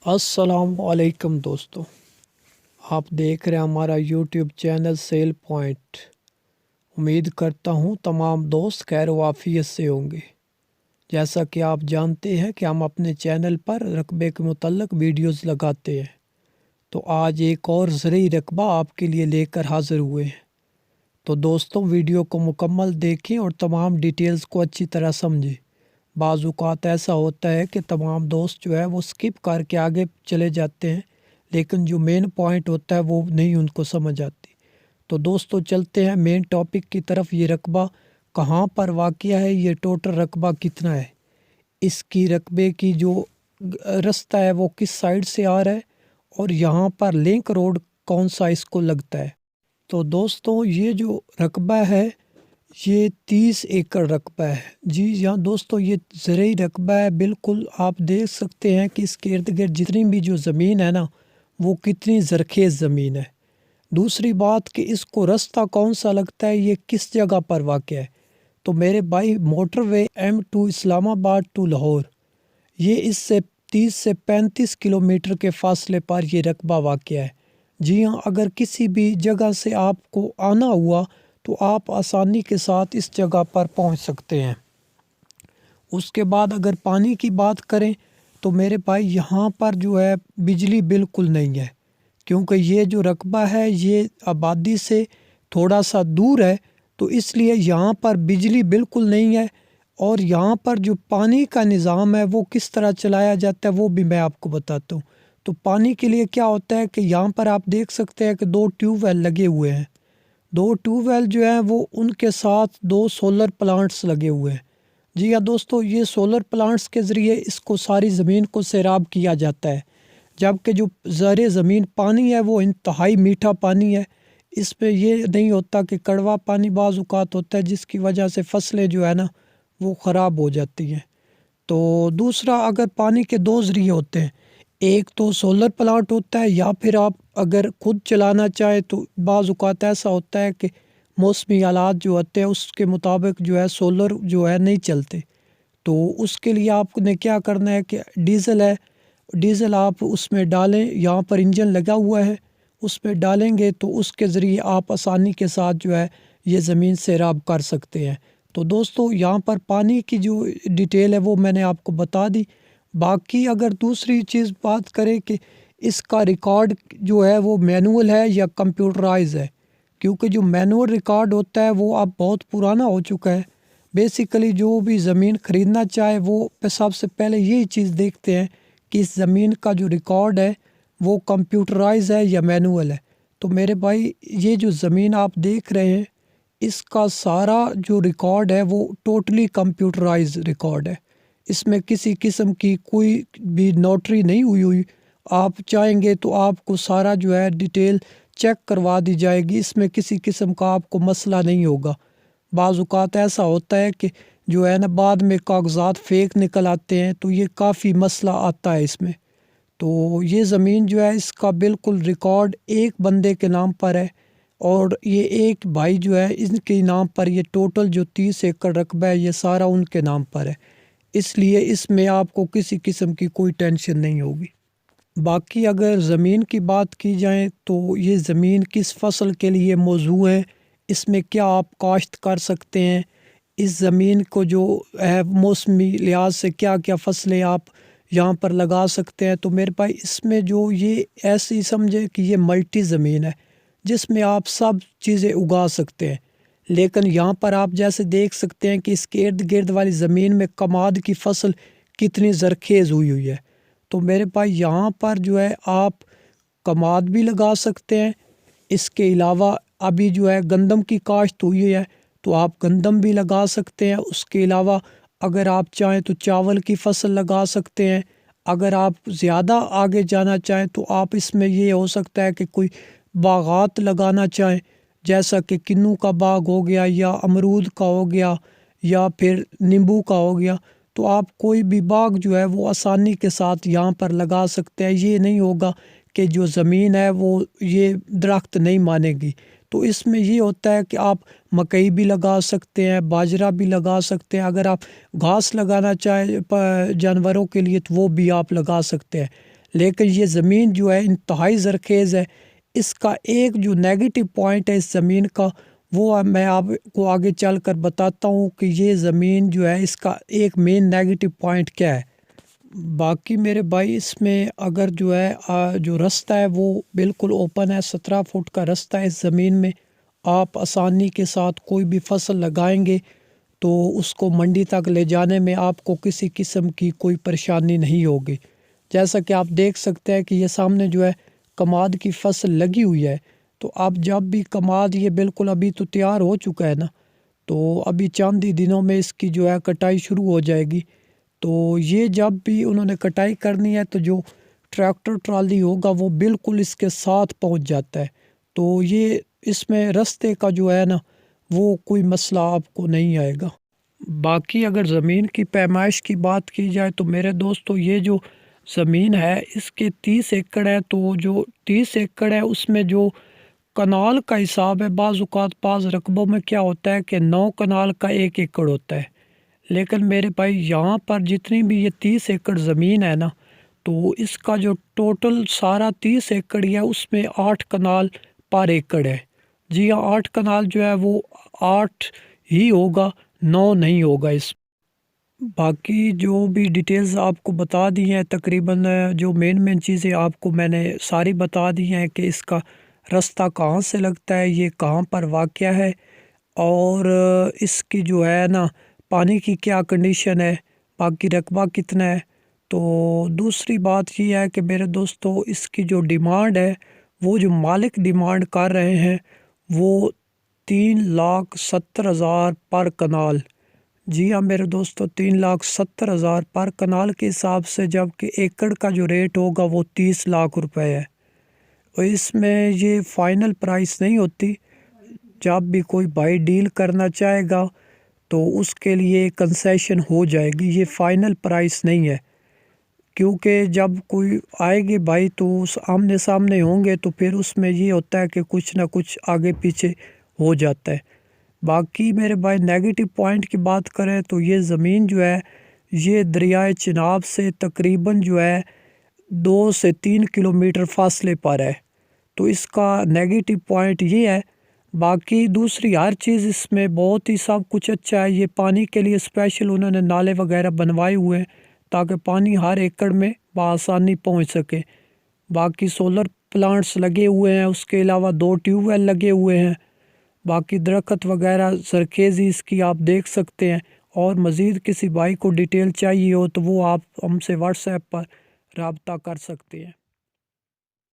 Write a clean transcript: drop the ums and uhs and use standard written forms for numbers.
السلام علیکم دوستو، آپ دیکھ رہے ہیں ہمارا یوٹیوب چینل سیل پوائنٹ۔ امید کرتا ہوں تمام دوست خیر و عافیت سے ہوں گے۔ جیسا کہ آپ جانتے ہیں کہ ہم اپنے چینل پر رقبے کے متعلق ویڈیوز لگاتے ہیں، تو آج ایک اور زرعی رقبہ آپ کے لیے لے کر حاضر ہوئے ہیں۔ تو دوستوں، ویڈیو کو مکمل دیکھیں اور تمام ڈیٹیلز کو اچھی طرح سمجھیں۔ بعض اوقات ایسا ہوتا ہے کہ تمام دوست جو ہے وہ سکپ کر کے آگے چلے جاتے ہیں، لیکن جو مین پوائنٹ ہوتا ہے وہ نہیں ان کو سمجھ آتی۔ تو دوستوں، چلتے ہیں مین ٹاپک کی طرف۔ یہ رقبہ کہاں پر واقع ہے، یہ ٹوٹل رقبہ کتنا ہے، اس کی رقبے کی جو رستہ ہے وہ کس سائڈ سے آ رہا ہے، اور یہاں پر لنک روڈ کون سا اس کو لگتا ہے۔ تو دوستوں، یہ جو رقبہ ہے یہ 30 ایکڑ رقبہ ہے۔ جی یہاں دوستوں یہ زرعی رقبہ ہے، بالکل آپ دیکھ سکتے ہیں کہ اس کے ارد گرد جتنی بھی جو زمین ہے نا وہ کتنی زرخیز زمین ہے۔ دوسری بات کہ اس کو رستہ کون سا لگتا ہے، یہ کس جگہ پر واقع ہے۔ تو میرے بھائی، موٹر وے M2 اسلام آباد ٹو لاہور، یہ اس سے 30 سے 35 کلومیٹر کے فاصلے پر یہ رقبہ واقع ہے۔ جی ہاں، اگر کسی بھی جگہ سے آپ کو آنا ہوا تو آپ آسانی کے ساتھ اس جگہ پر پہنچ سکتے ہیں۔ اس کے بعد اگر پانی کی بات کریں تو میرے بھائی یہاں پر جو ہے بجلی بالکل نہیں ہے، کیونکہ یہ جو رقبہ ہے یہ آبادی سے تھوڑا سا دور ہے، تو اس لیے یہاں پر بجلی بالکل نہیں ہے۔ اور یہاں پر جو پانی کا نظام ہے وہ کس طرح چلایا جاتا ہے وہ بھی میں آپ کو بتاتا ہوں۔ تو پانی کے لیے کیا ہوتا ہے کہ یہاں پر آپ دیکھ سکتے ہیں کہ 2 ٹیوب ویل لگے ہوئے ہیں۔ 2 ٹیوب ویل جو ہیں وہ ان کے ساتھ 2 سولر پلانٹس لگے ہوئے ہیں۔ جی ہاں دوستو، یہ سولر پلانٹس کے ذریعے اس کو ساری زمین کو سیراب کیا جاتا ہے، جبکہ جو زیر زمین پانی ہے وہ انتہائی میٹھا پانی ہے۔ اس پہ یہ نہیں ہوتا کہ کڑوا پانی بعض اوقات ہوتا ہے جس کی وجہ سے فصلیں جو ہے نا وہ خراب ہو جاتی ہیں۔ تو دوسرا، اگر پانی کے 2 ذریعے ہوتے ہیں، ایک تو سولر پلانٹ ہوتا ہے، یا پھر آپ اگر خود چلانا چاہے تو بعض اوقات ایسا ہوتا ہے کہ موسمی حالات جو ہوتے ہیں اس کے مطابق جو ہے سولر جو ہے نہیں چلتے، تو اس کے لیے آپ نے کیا کرنا ہے کہ ڈیزل ہے، ڈیزل آپ اس میں ڈالیں، یہاں پر انجن لگا ہوا ہے، اس پہ ڈالیں گے تو اس کے ذریعے آپ آسانی کے ساتھ جو ہے یہ زمین سیراب کر سکتے ہیں۔ تو دوستو، یہاں پر پانی کی جو ڈیٹیل ہے وہ میں نے آپ کو بتا دی۔ باقی اگر دوسری چیز بات کریں کہ اس کا ریکارڈ جو ہے وہ مینول ہے یا کمپیوٹرائز ہے، کیونکہ جو مینول ریکارڈ ہوتا ہے وہ اب بہت پرانا ہو چکا ہے۔ بیسیکلی جو بھی زمین خریدنا چاہے وہ سب سے پہلے یہی چیز دیکھتے ہیں کہ اس زمین کا جو ریکارڈ ہے وہ کمپیوٹرائز ہے یا مینول ہے۔ تو میرے بھائی، یہ جو زمین آپ دیکھ رہے ہیں اس کا سارا جو ریکارڈ ہے وہ ٹوٹلی کمپیوٹرائز ریکارڈ ہے، اس میں کسی قسم کی کوئی بھی نوٹری نہیں ہوئی۔ آپ چاہیں گے تو آپ کو سارا جو ہے ڈیٹیل چیک کروا دی جائے گی، اس میں کسی قسم کا آپ کو مسئلہ نہیں ہوگا۔ بعض اوقات ایسا ہوتا ہے کہ جو ہے نا بعد میں کاغذات فیک نکل آتے ہیں، تو یہ کافی مسئلہ آتا ہے اس میں۔ تو یہ زمین جو ہے اس کا بالکل ریکارڈ ایک بندے کے نام پر ہے، اور یہ ایک بھائی جو ہے ان کے نام پر یہ ٹوٹل جو 30 ایکڑ رقبہ ہے یہ سارا ان کے نام پر ہے، اس لیے اس میں آپ کو کسی قسم کی کوئی ٹینشن نہیں ہوگی۔ باقی اگر زمین کی بات کی جائے تو یہ زمین کس فصل کے لیے موزوں ہے، اس میں کیا آپ کاشت کر سکتے ہیں، اس زمین کو جو ہے موسمی لحاظ سے کیا کیا فصلیں آپ یہاں پر لگا سکتے ہیں۔ تو میرے بھائی، اس میں جو یہ ایسی سمجھے کہ یہ ملٹی زمین ہے جس میں آپ سب چیزیں اگا سکتے ہیں، لیکن یہاں پر آپ جیسے دیکھ سکتے ہیں کہ اس کے ارد گرد والی زمین میں کماد کی فصل کتنی زرخیز ہوئی ہے۔ تو میرے بھائی، یہاں پر جو ہے آپ کماد بھی لگا سکتے ہیں، اس کے علاوہ ابھی جو ہے گندم کی کاشت ہوئی ہے تو آپ گندم بھی لگا سکتے ہیں۔ اس کے علاوہ اگر آپ چاہیں تو چاول کی فصل لگا سکتے ہیں۔ اگر آپ زیادہ آگے جانا چاہیں تو آپ اس میں یہ ہو سکتا ہے کہ کوئی باغات لگانا چاہیں، جیسا کہ کنو کا باغ ہو گیا، یا امرود کا ہو گیا، یا پھر نیمبو کا ہو گیا، تو آپ کوئی بھی باغ جو ہے وہ آسانی کے ساتھ یہاں پر لگا سکتے ہیں۔ یہ نہیں ہوگا کہ جو زمین ہے وہ یہ درخت نہیں مانے گی۔ تو اس میں یہ ہوتا ہے کہ آپ مکئی بھی لگا سکتے ہیں، باجرہ بھی لگا سکتے ہیں، اگر آپ گھاس لگانا چاہیں جانوروں کے لیے تو وہ بھی آپ لگا سکتے ہیں۔ لیکن یہ زمین جو ہے انتہائی زرخیز ہے۔ اس کا ایک جو نیگیٹو پوائنٹ ہے اس زمین کا، وہ میں آپ کو آگے چل کر بتاتا ہوں کہ یہ زمین جو ہے اس کا ایک مین نیگیٹو پوائنٹ کیا ہے۔ باقی میرے بھائی اس میں اگر جو ہے جو رستہ ہے وہ بالکل اوپن ہے، 17 فٹ کا رستہ ہے اس زمین میں، آپ آسانی کے ساتھ کوئی بھی فصل لگائیں گے تو اس کو منڈی تک لے جانے میں آپ کو کسی قسم کی کوئی پریشانی نہیں ہوگی۔ جیسا کہ آپ دیکھ سکتے ہیں کہ یہ سامنے جو ہے کماد کی فصل لگی ہوئی ہے، تو اب جب بھی کماد یہ بالکل ابھی تو تیار ہو چکا ہے نا، تو ابھی چند ہی دنوں میں اس کی جو ہے کٹائی شروع ہو جائے گی۔ تو یہ جب بھی انہوں نے کٹائی کرنی ہے تو جو ٹریکٹر ٹرالی ہوگا وہ بالکل اس کے ساتھ پہنچ جاتا ہے، تو یہ اس میں رستے کا جو ہے نا وہ کوئی مسئلہ آپ کو نہیں آئے گا۔ باقی اگر زمین کی پیمائش کی بات کی جائے تو میرے دوستو یہ جو زمین ہے اس کے 30 ایکڑ ہے، تو جو 30 ایکڑ ہے اس میں جو کنال کا حساب ہے، بعض اوقات بعض رقبوں میں کیا ہوتا ہے کہ 9 کنال کا 1 ایکڑ ہوتا ہے، لیکن میرے بھائی یہاں پر جتنی بھی یہ 30 ایکڑ زمین ہے نا، تو اس کا جو ٹوٹل سارا 30 ایکڑ ہے اس میں 8 کنال پر ایکڑ ہے۔ جی ہاں، 8 کنال جو ہے وہ 8 ہی ہوگا، 9 نہیں ہوگا اس۔ باقی جو بھی ڈیٹیلز آپ کو بتا دی ہیں، تقریباً جو مین چیزیں آپ کو میں نے ساری بتا دی ہیں کہ اس کا رستہ کہاں سے لگتا ہے، یہ کہاں پر واقع ہے، اور اس کی جو ہے نا پانی کی کیا کنڈیشن ہے، باقی رقبہ کتنا ہے۔ تو دوسری بات یہ ہے کہ میرے دوستو اس کی جو ڈیمانڈ ہے، وہ جو مالک ڈیمانڈ کر رہے ہیں وہ 3,70,000 پر کنال۔ جی ہاں میرے دوستو، 3,70,000 پر کنال کے حساب سے، جبکہ ایکڑ کا جو ریٹ ہوگا وہ 30 لاکھ روپے ہے۔ اور اس میں یہ فائنل پرائس نہیں ہوتی، جب بھی کوئی بھائی ڈیل کرنا چاہے گا تو اس کے لیے کنسیشن ہو جائے گی، یہ فائنل پرائس نہیں ہے، کیونکہ جب کوئی آئے گے بھائی تو آمنے سامنے ہوں گے تو پھر اس میں یہ ہوتا ہے کہ کچھ نہ کچھ آگے پیچھے ہو جاتا ہے۔ باقی میرے بھائی نیگیٹو پوائنٹ کی بات کریں تو یہ زمین جو ہے یہ دریائے چناب سے تقریباً جو ہے 2 سے 3 کلومیٹر فاصلے پر ہے، تو اس کا نیگیٹو پوائنٹ یہ ہے۔ باقی دوسری ہر چیز اس میں بہت ہی سب کچھ اچھا ہے۔ یہ پانی کے لیے اسپیشل انہوں نے نالے وغیرہ بنوائے ہوئے ہیں تاکہ پانی ہر ایکڑ میں بآسانی پہنچ سکے۔ باقی سولر پلانٹس لگے ہوئے ہیں، اس کے علاوہ 2 ٹیوب ویل لگے ہوئے ہیں۔ باقی درخت وغیرہ زرخیزی اس کی آپ دیکھ سکتے ہیں، اور مزید کسی بھائی کو ڈیٹیل چاہیے ہو تو وہ آپ ہم سے واٹس ایپ پر رابطہ کر سکتے ہیں۔